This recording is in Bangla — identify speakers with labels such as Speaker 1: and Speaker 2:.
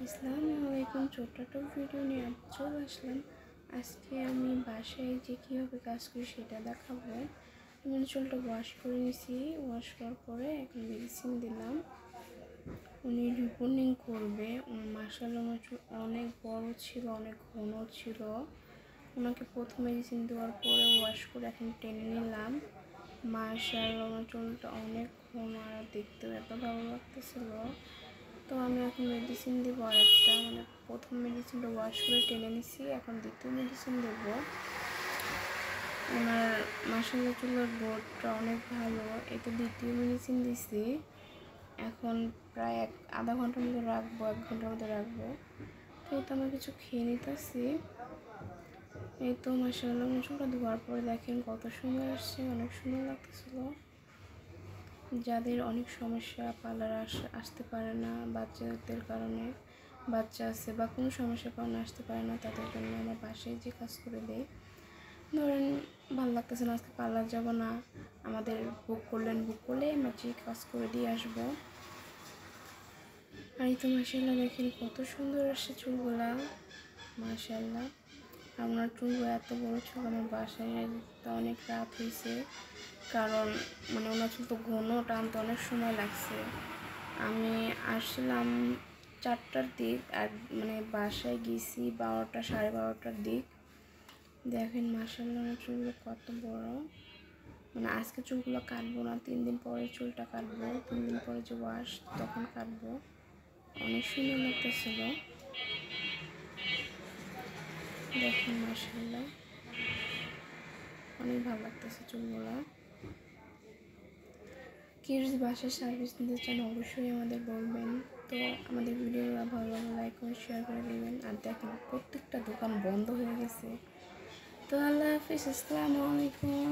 Speaker 1: আসসালামু আলাইকুম। ছোট্ট একটা ভিডিও নিয়ে চলে আসলাম। আজকে আমি বাসায় যে কীভাবে কাজ করি সেটা দেখাবো। আমি চুলটা ওয়াশ করে নিয়েছি। ওয়াশ করার পরে এখন মেডিসিন দিলাম। উনি রিবন্ডিং করবে। মাশাআল্লাহ আমার চুল অনেক বড় ছিল, অনেক ঘন ছিল। ওনাকে প্রথম মেডিসিন দেওয়ার পরে ওয়াশ করে এখন টেনে নিলাম। মাশাআল্লাহ আমার চুলটা অনেক ঘন আর দেখতেও এত ভালো লাগতেছিল। তো আমি এখন মেডিসিন দিব আরেকটা, প্রথম মেডিসিনটা ওয়াশ করে টেনে নিছি, এখন দ্বিতীয় মেডিসিন দেব। ওনার মাশাআল্লাহ চুলের গ্রোথটা অনেক ভালো। এটা দ্বিতীয় মেডিসিন দিছি। এখন প্রায় আধা ঘন্টার মতো রাখবো, 1 ঘন্টার মতো রাখবো। তো এই তো আমি কিছু খেয়ে নিতেছি। এই তো মাশাআল্লাহ আমার চুলটা ধোয়ার পরে দেখেন কত সুন্দর আসছে, অনেক সুন্দর লাগতেছিল। যাদের অনেক সমস্যা, পার্লার আসতে পারে না বাচ্চাদের কারণে, বাচ্চা আছে বা কোনো সমস্যার কারণে আসতে পারে না, তাদের জন্য আমার বাসায় যে কাজ করে দেয়। ধরেন ভালো লাগতেছে না, আজকে পার্লার যাব না, আমাদের বুক করলে আমরা যে কাজ করে দিয়ে আসবো। আর এই তো মাশাআল্লাহ দেখেন কত সুন্দর আসছে চুলগুলা, মাশাআল্লাহ। আর ওনার চুলগুলো এত বড় ছিল, আমার বাসায় তো অনেক রাত হয়েছে, কারণ ওনার চুল তো ঘন, টানতে অনেক সময় লাগছে। আমি আসলাম 4টার দিক, আর বাসায় গেছি 12টা, 12:30টার দিক। দেখেন মাশাআল্লাহ আমার চুলগুলো কত বড়। আজকে চুলগুলো কাটবো না, 3 দিন পরে চুলটা কাটবো। 3 দিন পরে যে ওয়াশ তখন কাটবো। অনেক সুন্দর লাগতেছিল। দেখেন মাশাআল্লাহ অনেক ভালো লাগতেছে চুলগুলা। কিডস বাসায় সার্ভিস নিতে চান অবশ্যই আমাদের বলবেন। তো আমাদের ভিডিওগুলো ভালো লাগলে লাইক করে শেয়ার করে দেবেন। আর দেখেন প্রত্যেকটা দোকান বন্ধ হয়ে গেছে। তো আল্লাহ হাফিজ, আসসালামু আলাইকুম।